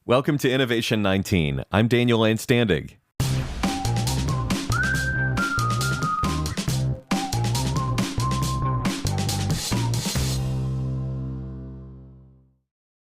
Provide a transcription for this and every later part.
Welcome to Innovation 19. I'm Daniel Lane Standig.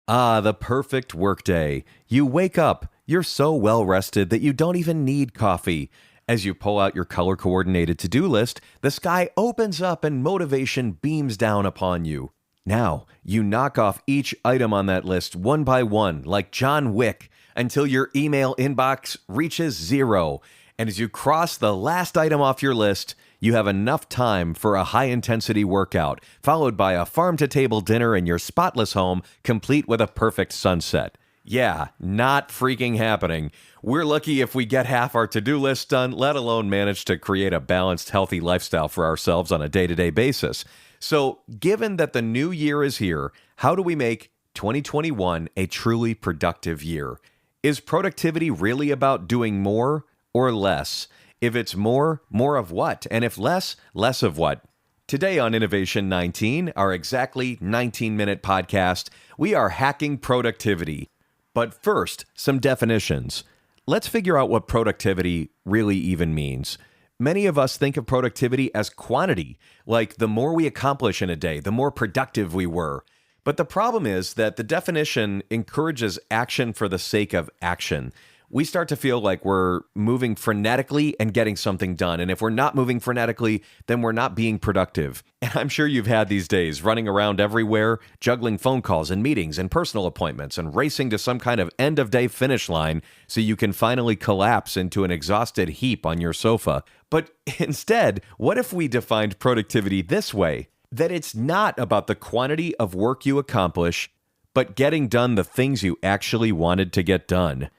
The perfect workday. You wake up, you're so well rested that you don't even need coffee. As you pull out your color-coordinated to-do list, the sky opens up and motivation beams down upon you. Now, you knock off each item on that list one by one, like John Wick, until your email inbox reaches 0. And as you cross the last item off your list, you have enough time for a high-intensity workout, followed by a farm-to-table dinner in your spotless home, complete with a perfect sunset. Yeah, not freaking happening. We're lucky if we get half our to-do list done, let alone manage to create a balanced, healthy lifestyle for ourselves on a day-to-day basis. So, given that the new year is here, how do we make 2021 a truly productive year? Is productivity really about doing more or less? If it's more, more of what? And if less, less of what? Today on Innovation 19, our exactly 19-minute podcast, we are hacking productivity. But first, some definitions. Let's figure out what productivity really even means. Many of us think of productivity as quantity, like the more we accomplish in a day, the more productive we were. But the problem is that the definition encourages action for the sake of action. We start to feel like we're moving frenetically and getting something done. And if we're not moving frenetically, then we're not being productive. And I'm sure you've had these days running around everywhere, juggling phone calls and meetings and personal appointments and racing to some kind of end-of-day finish line so you can finally collapse into an exhausted heap on your sofa. But instead, what if we defined productivity this way? That it's not about the quantity of work you accomplish, but getting done the things you actually wanted to get done.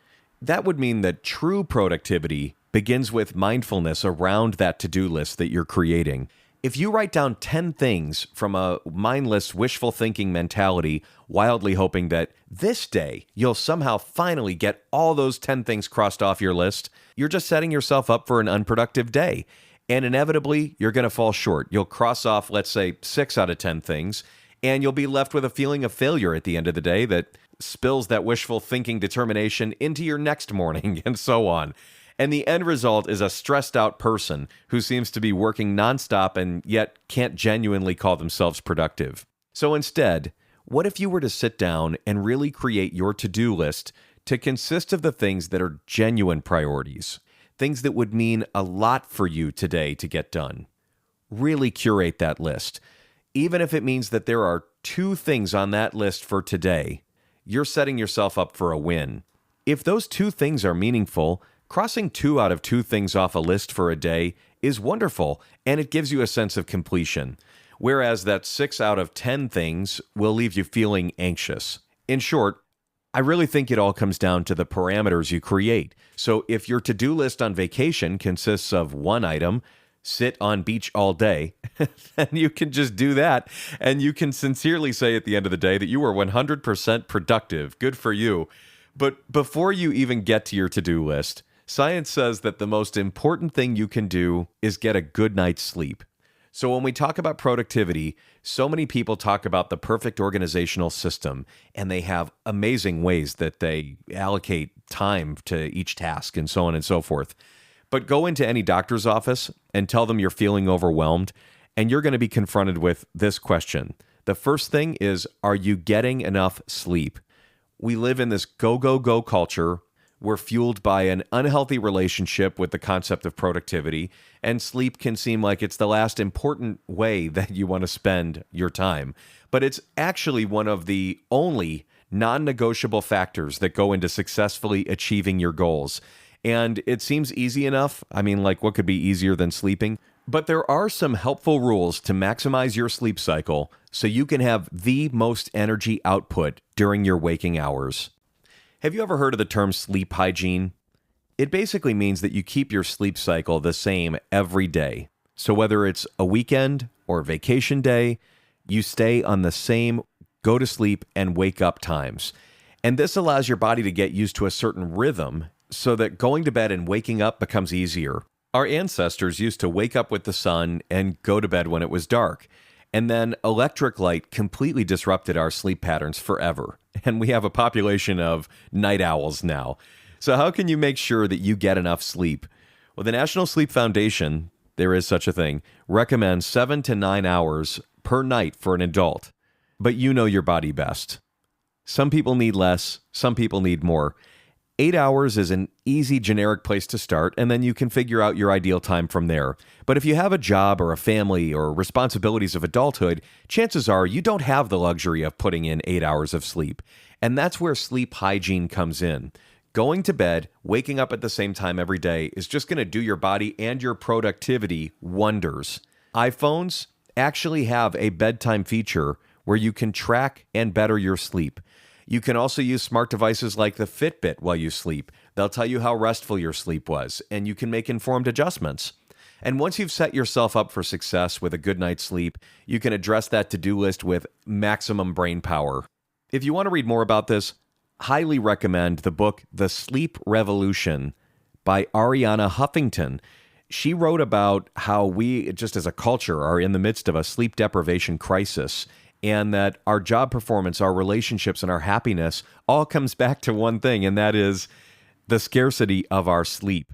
That would mean that true productivity begins with mindfulness around that to-do list that you're creating. If you write down 10 things from a mindless, wishful thinking mentality, wildly hoping that this day you'll somehow finally get all those 10 things crossed off your list, you're just setting yourself up for an unproductive day. And inevitably, you're going to fall short. You'll cross off, let's say, 6 out of 10 things, and you'll be left with a feeling of failure at the end of the day that spills that wishful thinking determination into your next morning, and so on. And the end result is a stressed out person who seems to be working nonstop and yet can't genuinely call themselves productive. So instead, what if you were to sit down and really create your to-do list to consist of the things that are genuine priorities, things that would mean a lot for you today to get done? Really curate that list. Even if it means that there are 2 things on that list for today, you're setting yourself up for a win. If those 2 things are meaningful, crossing 2 out of 2 things off a list for a day is wonderful, and it gives you a sense of completion. Whereas that 6 out of 10 things will leave you feeling anxious. In short, I really think it all comes down to the parameters you create. So if your to-do list on vacation consists of 1 item, sit on beach all day, then you can just do that. And you can sincerely say at the end of the day that you were 100% productive. Good for you. But before you even get to your to-do list, science says that the most important thing you can do is get a good night's sleep. So when we talk about productivity, so many people talk about the perfect organizational system, and they have amazing ways that they allocate time to each task and so on and so forth. But go into any doctor's office and tell them you're feeling overwhelmed, and you're going to be confronted with this question. The first thing is, are you getting enough sleep? We live in this go culture. We're fueled by an unhealthy relationship with the concept of productivity, and sleep can seem like it's the last important way that you want to spend your time. But it's actually one of the only non-negotiable factors that go into successfully achieving your goals. And it seems easy enough. I mean, like, what could be easier than sleeping? But there are some helpful rules to maximize your sleep cycle so you can have the most energy output during your waking hours. Have you ever heard of the term sleep hygiene? It basically means that you keep your sleep cycle the same every day. So whether it's a weekend or vacation day, you stay on the same go to sleep and wake up times. And this allows your body to get used to a certain rhythm so that going to bed and waking up becomes easier. Our ancestors used to wake up with the sun and go to bed when it was dark. And then electric light completely disrupted our sleep patterns forever. and we have a population of night owls now. So how can you make sure that you get enough sleep? Well, the National Sleep Foundation, there is such a thing, recommends 7 to 9 hours per night for an adult. But you know your body best. Some people need less, some people need more. 8 hours is an easy generic place to start, and then you can figure out your ideal time from there. But if you have a job or a family or responsibilities of adulthood, chances are you don't have the luxury of putting in 8 hours of sleep. And that's where sleep hygiene comes in. Going to bed, waking up at the same time every day is just going to do your body and your productivity wonders. iPhones actually have a bedtime feature where you can track and better your sleep. You can also use smart devices like the Fitbit while you sleep. They'll tell you how restful your sleep was, and you can make informed adjustments. And once you've set yourself up for success with a good night's sleep, you can address that to-do list with maximum brain power. If you want to read more about this, highly recommend the book The Sleep Revolution by Arianna Huffington. She wrote about how we, just as a culture, are in the midst of a sleep deprivation crisis, and that our job performance, our relationships, and our happiness all comes back to one thing, and that is the scarcity of our sleep.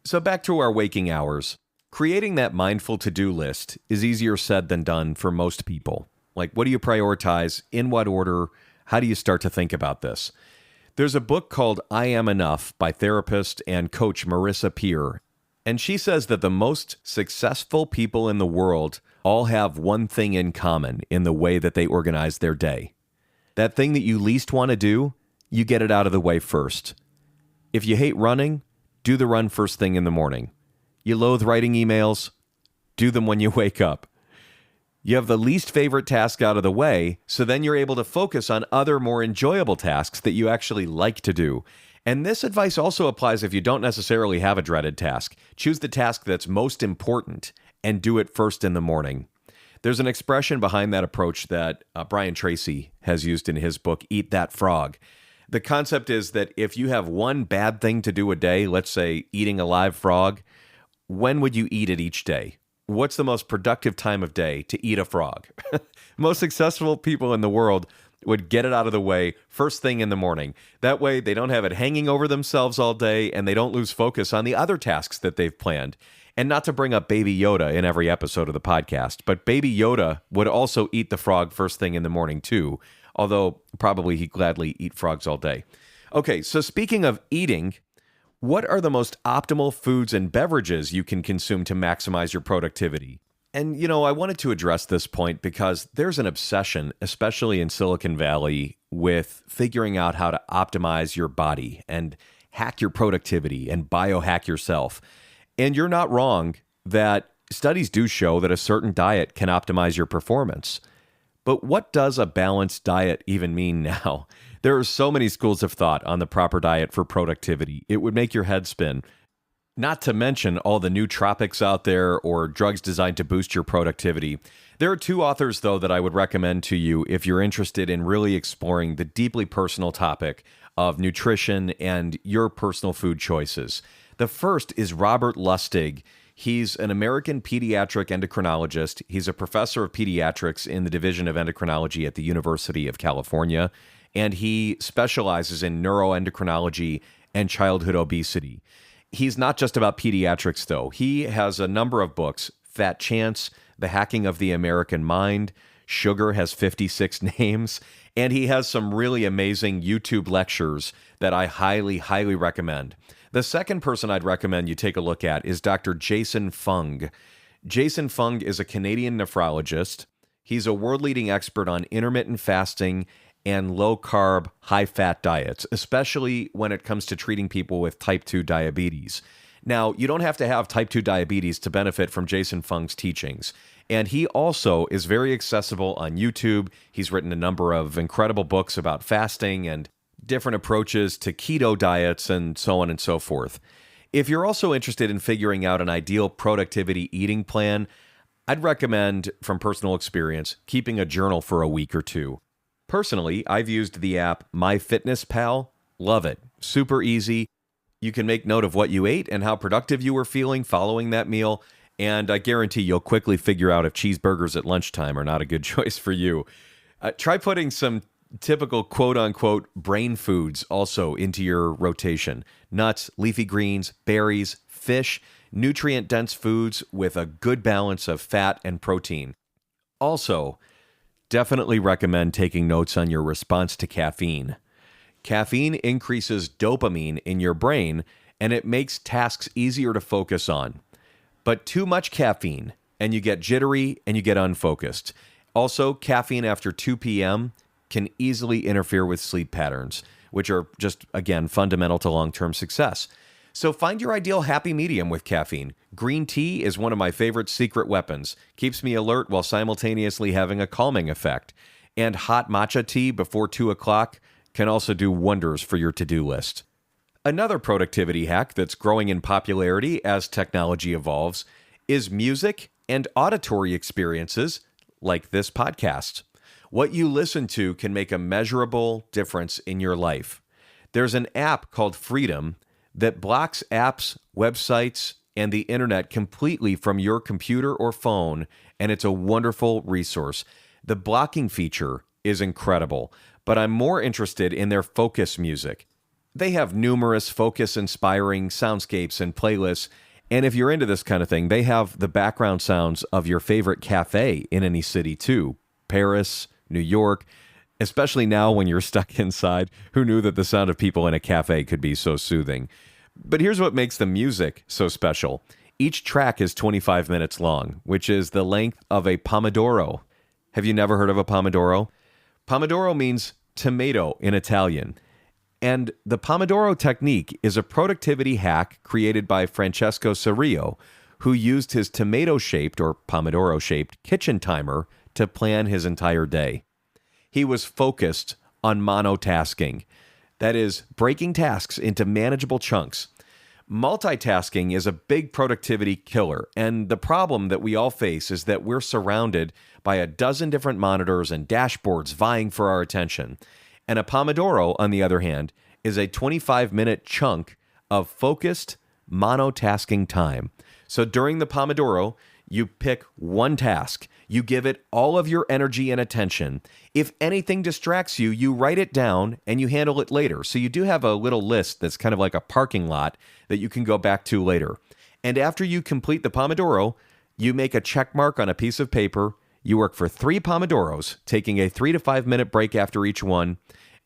So back to our waking hours. Creating that mindful to-do list is easier said than done for most people. Like, what do you prioritize? In what order? How do you start to think about this? There's a book called I Am Enough by therapist and coach Marisa Peer, and she says that the most successful people in the world all have one thing in common in the way that they organize their day. That thing that you least want to do, you get it out of the way first. If you hate running, do the run first thing in the morning. You loathe writing emails, do them when you wake up. You have the least favorite task out of the way, so then you're able to focus on other more enjoyable tasks that you actually like to do. And this advice also applies if you don't necessarily have a dreaded task. Choose the task that's most important and do it first in the morning. There's an expression behind that approach that Brian Tracy has used in his book, Eat That Frog. The concept is that if you have one bad thing to do a day, let's say eating a live frog, when would you eat it each day? What's the most productive time of day to eat a frog? Most successful people in the world would get it out of the way first thing in the morning. That way they don't have it hanging over themselves all day and they don't lose focus on the other tasks that they've planned. And not to bring up Baby Yoda in every episode of the podcast, but Baby Yoda would also eat the frog first thing in the morning too, although probably he'd gladly eat frogs all day. Okay, so speaking of eating, what are the most optimal foods and beverages you can consume to maximize your productivity? And, I wanted to address this point because there's an obsession, especially in Silicon Valley, with figuring out how to optimize your body and hack your productivity and biohack yourself. And you're not wrong that studies do show that a certain diet can optimize your performance. But what does a balanced diet even mean now? There are so many schools of thought on the proper diet for productivity. It would make your head spin. Not to mention all the nootropics out there or drugs designed to boost your productivity. There are two authors, though, that I would recommend to you if you're interested in really exploring the deeply personal topic of nutrition and your personal food choices. The first is Robert Lustig. He's an American pediatric endocrinologist. He's a professor of pediatrics in the Division of Endocrinology at the University of California, and he specializes in neuroendocrinology and childhood obesity. He's not just about pediatrics, though. He has a number of books: Fat Chance, The Hacking of the American Mind, Sugar Has 56 Names, and he has some really amazing YouTube lectures that I highly, highly recommend. The second person I'd recommend you take a look at is Dr. Jason Fung. Jason Fung is a Canadian nephrologist. He's a world-leading expert on intermittent fasting and low-carb, high-fat diets, especially when it comes to treating people with type 2 diabetes. Now, you don't have to have type 2 diabetes to benefit from Jason Fung's teachings. And he also is very accessible on YouTube. He's written a number of incredible books about fasting and different approaches to keto diets and so on and so forth. If you're also interested in figuring out an ideal productivity eating plan, I'd recommend, from personal experience, keeping a journal for a week or two. Personally, I've used the app MyFitnessPal. Love it. Super easy. You can make note of what you ate and how productive you were feeling following that meal, and I guarantee you'll quickly figure out if cheeseburgers at lunchtime are not a good choice for you. Try putting some typical quote-unquote brain foods also into your rotation. Nuts, leafy greens, berries, fish, nutrient-dense foods with a good balance of fat and protein. Also, definitely recommend taking notes on your response to caffeine. Caffeine increases dopamine in your brain, and it makes tasks easier to focus on. But too much caffeine, and you get jittery and you get unfocused. Also, caffeine after 2 p.m. can easily interfere with sleep patterns, which are just, again, fundamental to long-term success. So find your ideal happy medium with caffeine. Green tea is one of my favorite secret weapons. Keeps me alert while simultaneously having a calming effect. And hot matcha tea before 2 o'clock can also do wonders for your to-do list. Another productivity hack that's growing in popularity as technology evolves is music and auditory experiences like this podcast. What you listen to can make a measurable difference in your life. There's an app called Freedom that blocks apps, websites, and the internet completely from your computer or phone, and it's a wonderful resource. The blocking feature is incredible, but I'm more interested in their focus music. They have numerous focus-inspiring soundscapes and playlists, and if you're into this kind of thing, they have the background sounds of your favorite cafe in any city too. Paris, New York, especially now when you're stuck inside. Who knew that the sound of people in a cafe could be so soothing? But here's what makes the music so special. Each track is 25 minutes long, which is the length of a Pomodoro. Have you never heard of a Pomodoro? Pomodoro means tomato in Italian. And the Pomodoro technique is a productivity hack created by Francesco Cirillo, who used his tomato-shaped or Pomodoro-shaped kitchen timer to plan his entire day. He was focused on monotasking. That is, breaking tasks into manageable chunks. Multitasking is a big productivity killer, and the problem that we all face is that we're surrounded by a dozen different monitors and dashboards vying for our attention. And a Pomodoro, on the other hand, is a 25-minute chunk of focused monotasking time. So during the Pomodoro, you pick one task. You give it all of your energy and attention. If anything distracts you, you write it down and you handle it later. So you do have a little list that's kind of like a parking lot that you can go back to later. And after you complete the Pomodoro, you make a check mark on a piece of paper. You work for 3 Pomodoros, taking a 3 to 5 minute break after each one.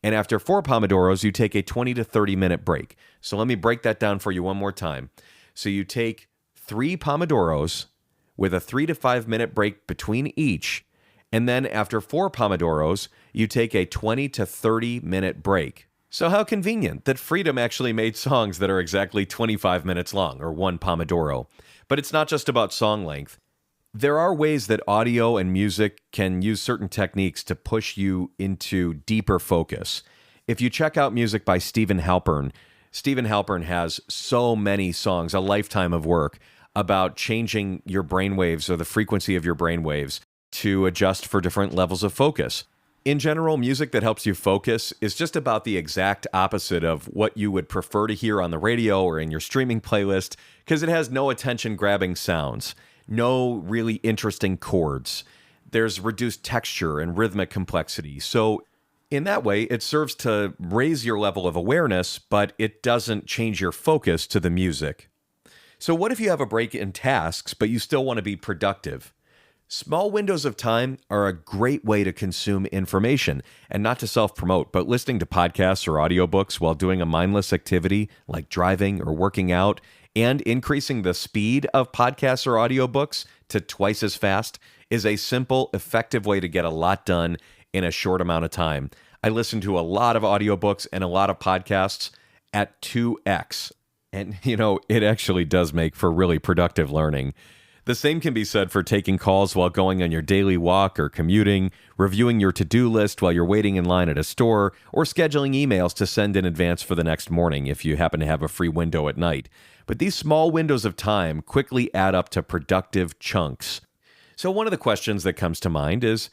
And after 4 Pomodoros, you take a 20 to 30 minute break. So let me break that down for you one more time. So you take 3 Pomodoros with a 3 to 5 minute break between each. And then after 4 Pomodoros, you take a 20 to 30 minute break. So how convenient that Freedom actually made songs that are exactly 25 minutes long, or 1 Pomodoro. But it's not just about song length. There are ways that audio and music can use certain techniques to push you into deeper focus. If you check out music by Stephen Halpern has so many songs, a lifetime of work, about changing your brainwaves or the frequency of your brainwaves to adjust for different levels of focus. In general, music that helps you focus is just about the exact opposite of what you would prefer to hear on the radio or in your streaming playlist, because it has no attention-grabbing sounds, no really interesting chords. There's reduced texture and rhythmic complexity. So in that way, it serves to raise your level of awareness, but it doesn't change your focus to the music. So what if you have a break in tasks, but you still want to be productive? Small windows of time are a great way to consume information, and not to self-promote, but listening to podcasts or audiobooks while doing a mindless activity like driving or working out, and increasing the speed of podcasts or audiobooks to twice as fast is a simple, effective way to get a lot done in a short amount of time. I listen to a lot of audiobooks and a lot of podcasts at 2x. And, it actually does make for really productive learning. The same can be said for taking calls while going on your daily walk or commuting, reviewing your to-do list while you're waiting in line at a store, or scheduling emails to send in advance for the next morning if you happen to have a free window at night. But these small windows of time quickly add up to productive chunks. So one of the questions that comes to mind is,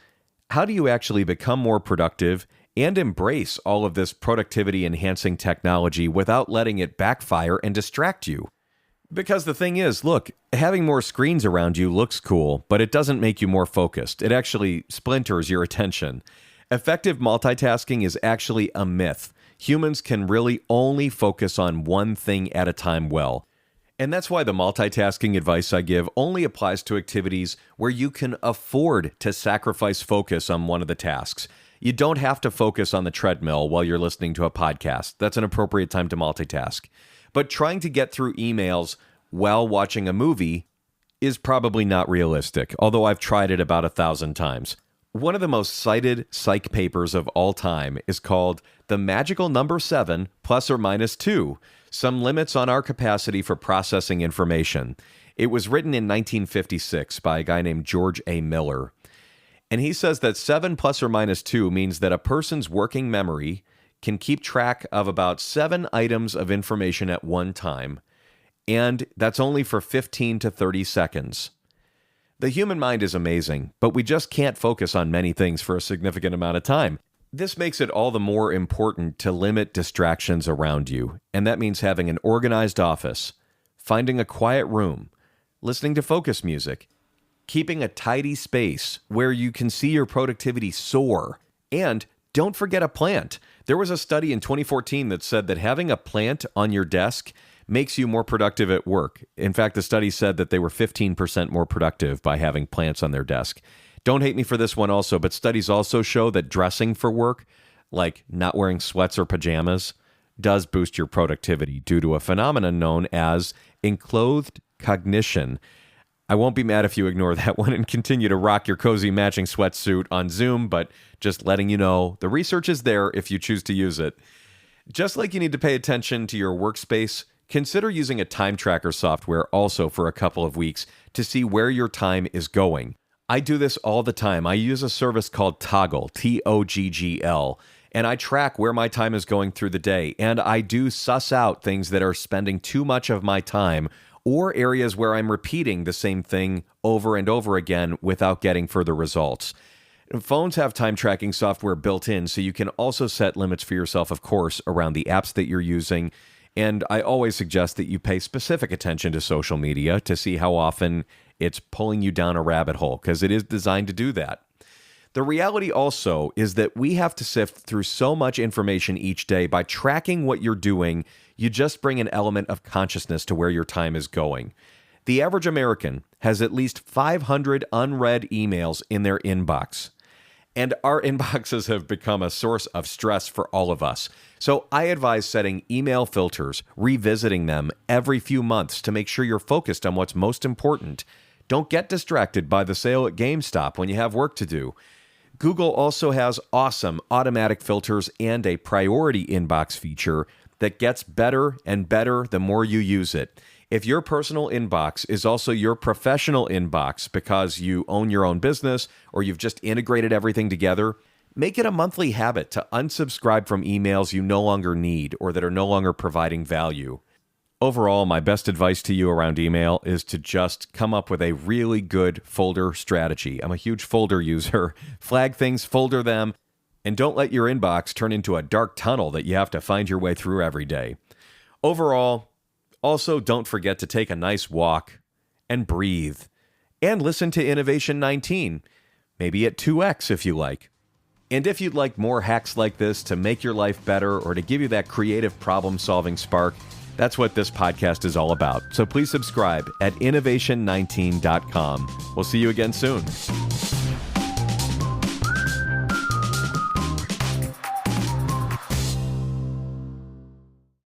how do you actually become more productive and embrace all of this productivity-enhancing technology without letting it backfire and distract you? Because the thing is, look, having more screens around you looks cool, but it doesn't make you more focused. It actually splinters your attention. Effective multitasking is actually a myth. Humans can really only focus on one thing at a time well. And that's why the multitasking advice I give only applies to activities where you can afford to sacrifice focus on one of the tasks. You don't have to focus on the treadmill while you're listening to a podcast. That's an appropriate time to multitask. But trying to get through emails while watching a movie is probably not realistic, although I've tried it about 1,000 times. One of the most cited psych papers of all time is called The Magical Number 7 Plus or Minus 2, Some Limits on Our Capacity for Processing Information. It was written in 1956 by a guy named George A. Miller. And he says that 7 plus or minus 2 means that a person's working memory can keep track of about 7 items of information at one time, and that's only for 15 to 30 seconds. The human mind is amazing, but we just can't focus on many things for a significant amount of time. This makes it all the more important to limit distractions around you, and that means having an organized office, finding a quiet room, listening to focus music, keeping a tidy space where you can see your productivity soar, and don't forget a plant. There was a study in 2014 that said that having a plant on your desk makes you more productive at work. In fact, the study said that they were 15% more productive by having plants on their desk. Don't hate me for this one also, but studies also show that dressing for work, like not wearing sweats or pajamas, does boost your productivity due to a phenomenon known as enclothed cognition. I won't be mad if you ignore that one and continue to rock your cozy matching sweatsuit on Zoom, but just letting you know, the research is there if you choose to use it. Just like you need to pay attention to your workspace, consider using a time tracker software also for a couple of weeks to see where your time is going. I do this all the time. I use a service called Toggl, Toggl, and I track where my time is going through the day, and I do suss out things that are spending too much of my time or areas where I'm repeating the same thing over and over again without getting further results. Phones have time tracking software built in, so you can also set limits for yourself, of course, around the apps that you're using. And I always suggest that you pay specific attention to social media to see how often it's pulling you down a rabbit hole, because it is designed to do that. The reality also is that we have to sift through so much information each day. By tracking what you're doing, you just bring an element of consciousness to where your time is going. The average American has at least 500 unread emails in their inbox. And our inboxes have become a source of stress for all of us. So I advise setting email filters, revisiting them every few months to make sure you're focused on what's most important. Don't get distracted by the sale at GameStop when you have work to do. Google also has awesome automatic filters and a priority inbox feature that gets better and better the more you use it. If your personal inbox is also your professional inbox because you own your own business or you've just integrated everything together, make it a monthly habit to unsubscribe from emails you no longer need or that are no longer providing value. Overall, my best advice to you around email is to just come up with a really good folder strategy. I'm a huge folder user. Flag things, folder them, and don't let your inbox turn into a dark tunnel that you have to find your way through every day. Overall, also, don't forget to take a nice walk and breathe and listen to Innovation 19, maybe at 2x if you like. And if you'd like more hacks like this to make your life better or to give you that creative problem-solving spark, that's what this podcast is all about. So please subscribe at innovation19.com. We'll see you again soon.